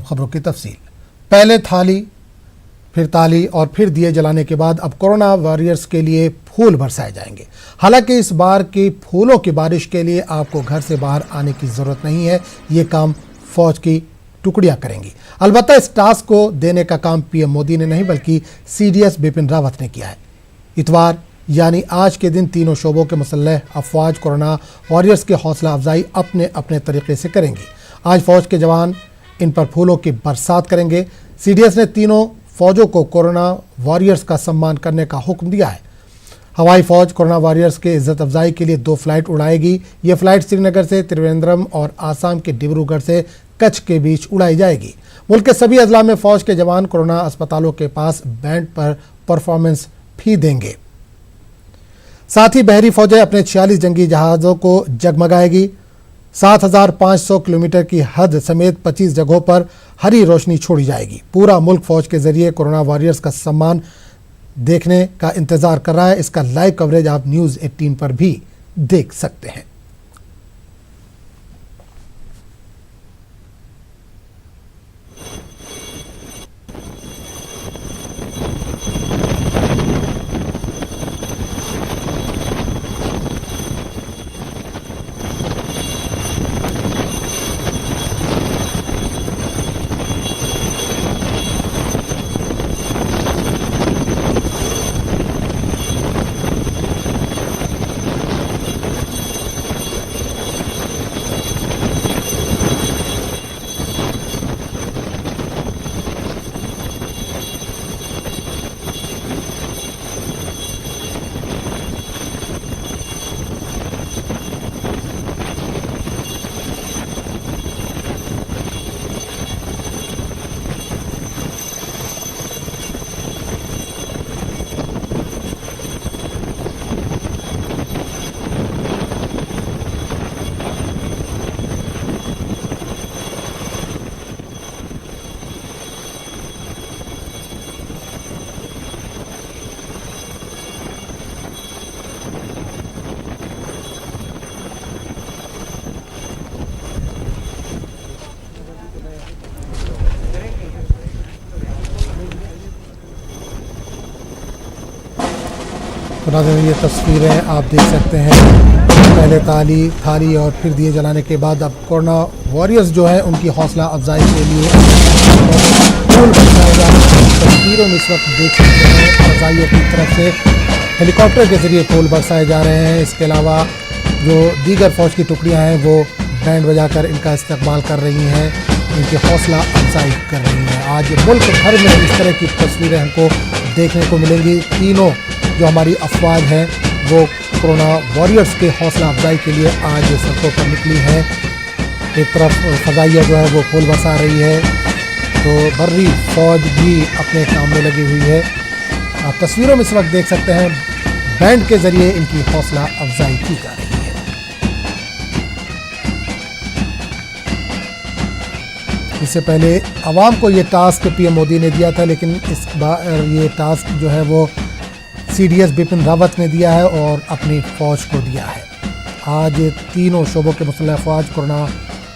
खबरों की तफसील। पहले थाली, फिर ताली और फिर दिए जलाने के बाद अब कोरोना वॉरियर्स के लिए फूल बरसाए जाएंगे। हालांकि इस बार की फूलों की बारिश के लिए आपको घर से बाहर आने की ज़रूरत नहीं है, ये काम फौज की टुकड़ियां करेंगी। अलबत्ता इस टास्क को देने का काम पीएम मोदी ने नहीं बल्कि सीडीएस बिपिन रावत ने किया है। इतवार यानी आज के दिन तीनों शोबों के मुसल्लह अफवाज कोरोना वॉरियर्स की हौसला अफजाई अपने अपने तरीके से करेंगी। आज फौज के जवान इन पर फूलों की बरसात करेंगे। सीडीएस ने तीनों फौजों को कोरोना वॉरियर्स का सम्मान करने का हुक्म दिया है। हवाई फौज कोरोना वॉरियर्स के इज्जत अफजाई के लिए 2 फ्लाइट उड़ाएगी। ये फ्लाइट श्रीनगर से त्रिवेंद्रम और आसाम के डिब्रूगढ़ से कच्छ के बीच उड़ाई जाएगी। मुल्क के सभी अजला में फौज के जवान कोरोना अस्पतालों के पास बैंड पर परफॉर्मेंस भी देंगे। साथ ही बहरी फौजें अपने 46 जंगी जहाज़ों को जगमगाएगी। 7,500 किलोमीटर की हद समेत 25 जगहों पर हरी रोशनी छोड़ी जाएगी। पूरा मुल्क फौज के जरिए कोरोना वॉरियर्स का सम्मान देखने का इंतजार कर रहा है। इसका लाइव कवरेज आप न्यूज़ 18 पर भी देख सकते हैं। तो नाज़रीन, ये तस्वीरें आप देख सकते हैं। पहले ताली, थाली और फिर दिए जलाने के बाद अब कोरोना वॉरियर्स जो है उनकी हौसला अफजाई के लिए फूल बरसाए जा रहे हैं। तस्वीरों में इस वक्त देख सकते हैं फौजियों की तरफ से हेलीकॉप्टर के जरिए फूल बरसाए जा रहे हैं। इसके अलावा जो दीगर फौज की टुकड़ियाँ हैं वो बैंड बजाकर इनका इस्तकबाल कर रही हैं, इनकी हौसला अफजाई कर रही हैं। आज मुल्क भर में इस तरह की तस्वीरें हमको देखने को मिलेंगी। तीनों जो हमारी अफवाज हैं वो कोरोना वॉरियर्स के हौसला अफजाई के लिए आज सड़कों पर निकली है। एक तरफ फ़ज़ाइया जो है वो फूल बरसा रही है, तो बर्री फौज भी अपने काम में लगी हुई है। आप तस्वीरों में इस वक्त देख सकते हैं बैंड के ज़रिए इनकी हौसला अफजाई की जा रही है। इससे पहले आवाम को ये टास्क पीएम मोदी ने दिया था, लेकिन इस बार ये टास्क जो है वो सीडीएस बिपिन रावत ने दिया है और अपनी फौज को दिया है। आज तीनों शोबों के मुसल्लह अफवाज कोरोना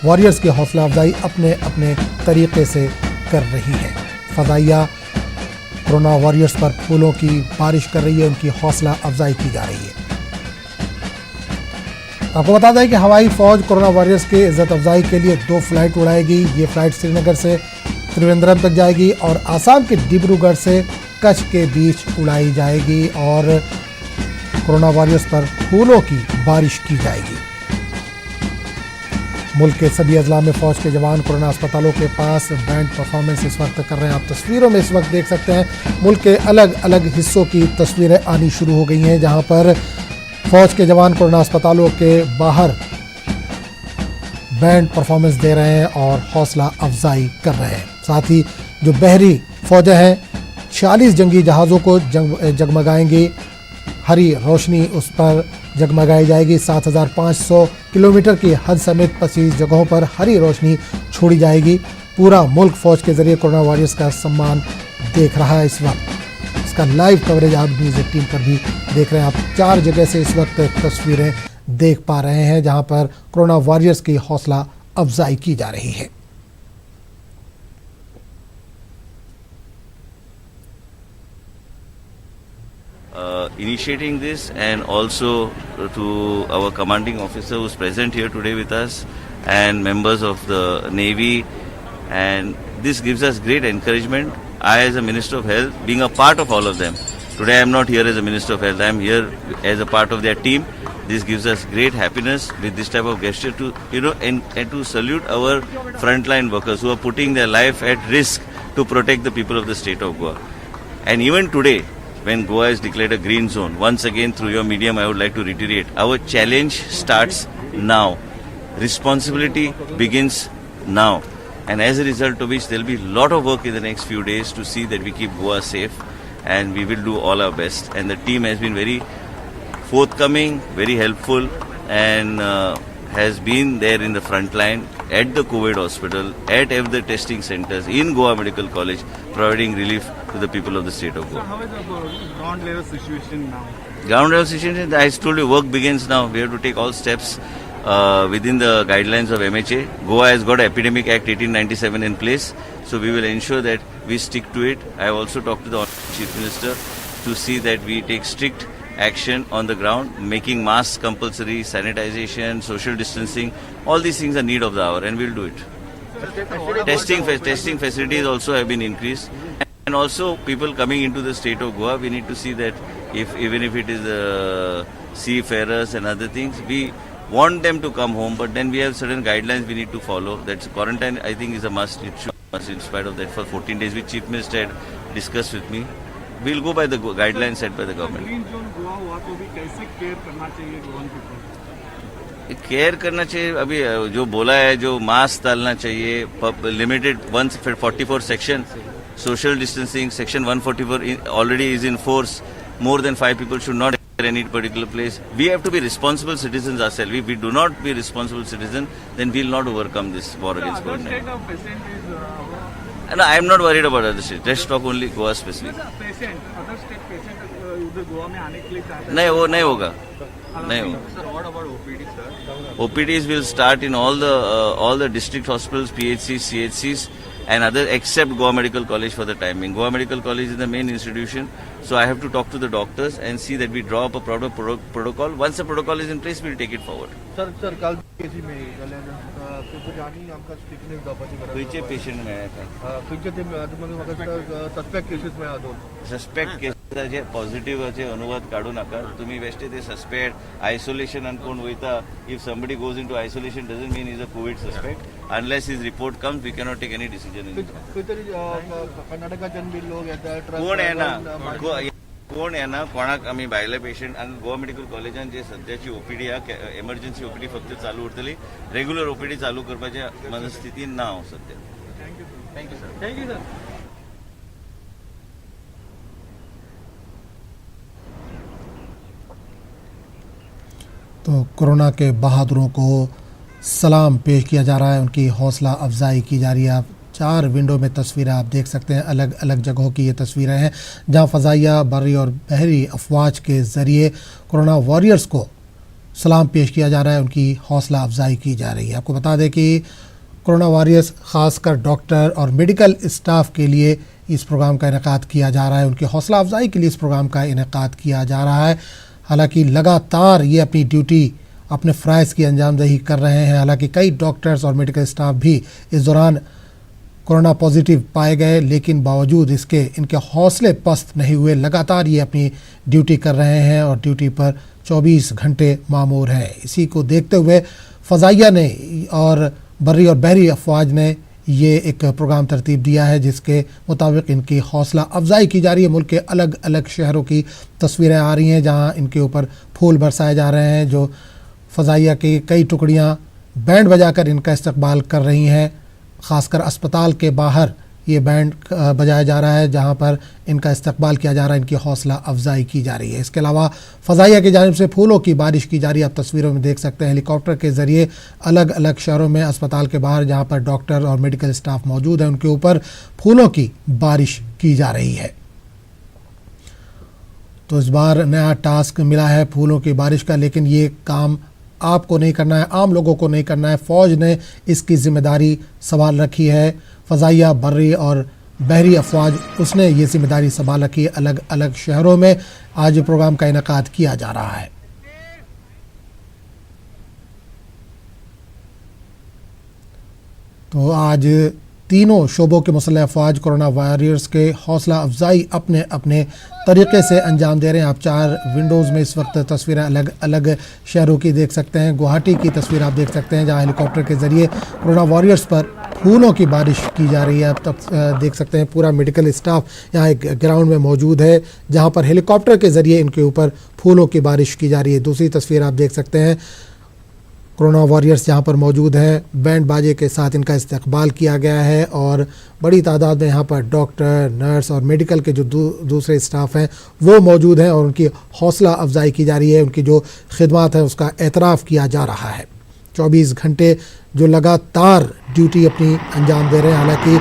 वॉरियर्स की हौसला अफजाई अपने अपने तरीके से कर रही है। फ़ज़ाइया कोरोना वॉरियर्स पर फूलों की बारिश कर रही है, उनकी हौसला अफजाई की जा रही है। आपको बता दें कि हवाई फौज कोरोना वॉरियर्स के इज्जत अफजाई के लिए 2 फ्लाइट उड़ाएगी। ये फ्लाइट श्रीनगर से त्रिवेंद्रम तक जाएगी और आसाम के डिब्रूगढ़ से कच्छ के बीच उड़ाई जाएगी और कोरोना वॉरियर्स पर फूलों की बारिश की जाएगी। मुल्क के सभी अजला में फौज के जवान कोरोना अस्पतालों के पास बैंड परफॉर्मेंस इस वक्त कर रहे हैं। आप तस्वीरों में इस वक्त देख सकते हैं मुल्क के अलग अलग हिस्सों की तस्वीरें आनी शुरू हो गई हैं, जहां पर फौज के जवान कोरोना अस्पतालों के बाहर बैंड परफॉर्मेंस दे रहे हैं और हौसला अफजाई कर रहे हैं। साथ ही जो बहरी फौजें हैं 46 जंगी जहाज़ों को जगमगाएंगी। हरी रोशनी उस पर जगमगाई जाएगी। 7,500 किलोमीटर की हद समेत 25 जगहों पर हरी रोशनी छोड़ी जाएगी। पूरा मुल्क फौज के जरिए कोरोना वॉरियर्स का सम्मान देख रहा है। इस वक्त इसका लाइव कवरेज आप न्यूज़ 18 पर भी देख रहे हैं। आप 4 जगह से इस वक्त तस्वीरें देख पा रहे हैं जहां पर कोरोना वॉरियर्स की हौसला अफजाई की जा रही है। initiating this, and also to our commanding officer who's present here today with us, and members of the Navy. And this gives us great encouragement. I, as a Minister of Health, being a part of all of them. Today I am not here as a Minister of Health, I am here as a part of their team. This gives us great happiness with this type of gesture to, and to salute our frontline workers who are putting their life at risk to protect the people of the state of Goa. And even today, when Goa is declared a green zone, once again through your medium I would like to reiterate, our challenge starts now. Responsibility begins now. And as a result of which there will be a lot of work in the next few days to see that we keep Goa safe, and we will do all our best. And the team has been very forthcoming, very helpful, and has been there in the front line at the COVID hospital, at the testing centers, in Goa Medical College, providing relief to the people of the state of Goa. So how is the ground level situation now? Ground level situation, I told you, work begins now. We have to take all steps within the guidelines of MHA. Goa has got Epidemic Act 1897 in place, so we will ensure that we stick to it. I have also talked to the Chief Minister to see that we take strict action on the ground, making masks compulsory, sanitization, social distancing. All these things are need of the hour, and we'll do it. Testing facilities also have been increased, and also people coming into the state of Goa, we need to see that even if it is seafarers and other things, we want them to come home, but then we have certain guidelines we need to follow. That's quarantine, I think, is a must. It should must. In spite of that, for 14 days, which Chief Minister had discussed with me, we'll go by the guidelines set by the government. Green zone Goa हुआ तो भी कैसे care करना चाहिए Goan people? Care करना चाहिए, अभी जो बोला है, जो मास्क डालना चाहिए, limited 144 section, social distancing, section 144 already is in force. More than 5 people should not enter any particular place. We have to be responsible citizens ourselves. If we do not be responsible citizens, then we will not overcome this war against Other COVID-19. state of patient is No, I am not worried about other states. Let's talk only Goa specific. patient, other state patient उधर गोवा में आने के लिए चाहते हैं. नहीं, वो नहीं होगा, नहीं होगा. Sir, what about OPD, sir? OPDs will start in all the district hospitals, PHCs, CHCs, and other except Goa Medical College for the timing. Goa Medical College is the main institution, so I have to talk to the doctors and see that we draw up a proper protocol. Once the protocol is in place, we'll take it forward. Sir काल केसी में जाणी आमकां strictness जावपाची गरज खंयचे patient मेळ्ळा? खंयचे ते म्हाका सस्पेक्ट केसीस मेळ्ळा दोन सस्पेक्ट केसाचे पॉझिटिव्हचे अनुवाद काढू नका. तुम्ही बेश्टे ते सस्पेक्ट आयसोलेशन आणि कोण वयता, if somebody goes into isolation doesn't mean he's a COVID suspect. Unless his report comes, we cannot take any decision in it. खंय तरी कर्नाटकाच्यान बी लोक येतात कोण येना कोणाक आमी भायले पेशंट. आणि गोवा मेडिकल कॉलेजान जे सध्याची ओपीडी एमर्जन्सी ओपीडी फक्त चालू उरतली, रेग्युलर ओपीडी चालू करपाच्या मनस्थितीन ना हांव सध्या. Thank you sir. तो कोरोना के बहादुरों को सलाम पेश किया जा रहा है, उनकी हौसला अफजाई की जा रही है. आप 4 विंडो में तस्वीरें आप देख सकते हैं, अलग अलग जगहों की ये तस्वीरें हैं जहां फ़ज़ाइया, बर्री और बहरी अफवाज के ज़रिए कोरोना वॉरियर्स को सलाम पेश किया जा रहा है, उनकी हौसला अफजाई की जा रही है. आपको बता दें कि कोरोना वॉरियर्स ख़ासकर डॉक्टर और मेडिकल स्टाफ के लिए इस प्रोग्राम का इनेकाद किया जा रहा है, उनकी हौसला अफजाई के लिए इस प्रोग्राम का इनेकाद किया जा रहा है. हालांकि लगातार ये अपनी ड्यूटी, अपने फ़राइज़ की अंजामदही कर रहे हैं. हालांकि कई डॉक्टर्स और मेडिकल स्टाफ भी इस दौरान कोरोना पॉजिटिव पाए गए, लेकिन बावजूद इसके इनके हौसले पस्त नहीं हुए. लगातार ये अपनी ड्यूटी कर रहे हैं और ड्यूटी पर 24 घंटे मामूर हैं. इसी को देखते हुए फ़ज़ाइया ने और बर्री और बहरी अफवाज ने ये एक प्रोग्राम तरतीब दिया है, जिसके मुताबिक इनकी हौसला अफजाई की जा रही है. मुल्क के अलग अलग शहरों की तस्वीरें आ रही हैं जहां इनके ऊपर फूल बरसाए जा रहे हैं. जो फ़ज़ाइया की कई टुकड़ियां बैंड बजाकर इनका इस्तकबाल कर रही हैं. ख़ासकर अस्पताल के बाहर ये बैंड बजाया जा रहा है जहां पर इनका इस्तकबाल किया जा रहा है, इनकी हौसला अफजाई की जा रही है. इसके अलावा फ़ज़ाइया की जानिब से फूलों की बारिश की जा रही है. आप तस्वीरों में देख सकते हैं हेलीकॉप्टर के ज़रिए अलग अलग शहरों में अस्पताल के बाहर जहां पर डॉक्टर और मेडिकल स्टाफ मौजूद हैं, उनके ऊपर फूलों की बारिश की जा रही है. तो इस बार नया टास्क मिला है फूलों की बारिश का, लेकिन ये काम आपको नहीं करना है, आम लोगों को नहीं करना है. फ़ौज ने इसकी जिम्मेदारी संभाल रखी है. फ़ज़ाइया, बर्री और बहरी अफवाज, उसने ये जिम्मेदारी संभाल रखी है। अलग अलग शहरों में आज प्रोग्राम का इनेकाद किया जा रहा है। तो आज तीनों शोबों के मुसल्लह अफवाज कोरोना वॉरियर्स के हौसला अफजाई अपने अपने तरीके से अंजाम दे रहे हैं। आप 4 विंडोज़ में इस वक्त तस्वीरें अलग अलग शहरों की देख सकते हैं। गुवाहाटी की तस्वीर आप देख सकते हैं, जहां हेलीकॉप्टर के ज़रिए कोरोना वॉरियर्स पर फूलों की बारिश की जा रही है। आप तब देख सकते हैं पूरा मेडिकल स्टाफ यहाँ एक ग्राउंड में मौजूद है, जहाँ पर हेलीकॉप्टर के ज़रिए इनके ऊपर फूलों की बारिश की जा रही है। दूसरी तस्वीर आप देख सकते हैं, कोरोना वॉरियर्स यहाँ पर मौजूद हैं, बैंड बाजे के साथ इनका इस्तकबाल किया गया है और बड़ी तादाद में यहाँ पर डॉक्टर, नर्स और मेडिकल के जो दूसरे स्टाफ हैं वो मौजूद हैं और उनकी हौसला अफजाई की जा रही है। उनकी जो खिदमत है उसका एतराफ़ किया जा रहा है। 24 घंटे जो लगातार ड्यूटी अपनी अंजाम दे रहे हैं। हालांकि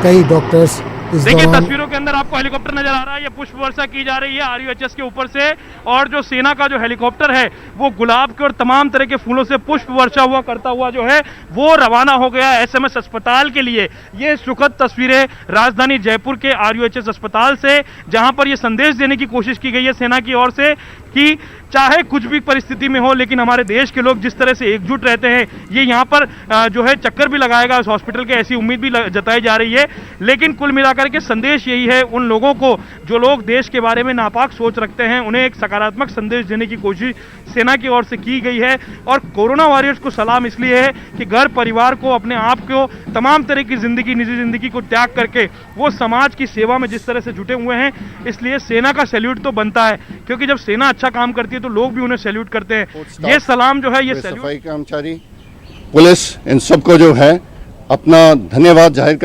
कई डॉक्टर्स देखिए तस्वीरों के अंदर आपको हेलीकॉप्टर नजर आ रहा है, ये पुष्प वर्षा की जा रही है RUHS के ऊपर से, और जो सेना का जो हेलीकॉप्टर है वो गुलाब के और तमाम तरह के फूलों से पुष्प वर्षा हुआ करता हुआ जो है वो रवाना हो गया SMS अस्पताल के लिए। ये सुखद तस्वीरें राजधानी जयपुर के RUHS अस्पताल से, जहां पर ये संदेश देने की कोशिश की गई है सेना की ओर से कि चाहे कुछ भी परिस्थिति में हो, लेकिन हमारे देश के लोग जिस तरह से एकजुट रहते हैं, ये यहाँ पर जो है चक्कर भी लगाएगा इस हॉस्पिटल के, ऐसी उम्मीद भी जताई जा रही है। लेकिन कुल मिलाकर के संदेश यही है, उन लोगों को जो लोग देश के बारे में नापाक सोच रखते हैं, उन्हें एक सकारात्मक संदेश देने की कोशिश सेना की ओर से की गई है। और कोरोना वॉरियर्स को सलाम इसलिए है कि घर परिवार को, अपने आप को, तमाम तरह की जिंदगी, निजी जिंदगी को त्याग करके वो समाज की सेवा में जिस तरह से जुटे हुए हैं, इसलिए सेना का सैल्यूट तो बनता है, क्योंकि जब सेना अच्छा काम करती है तो लोग भी उन्हें सैल्यूट करते हैं। ये सलाम जो है, ये सफाई कर्मचारी, पुलिस, इन सबको जो है अपना धन्यवाद जाहिर करना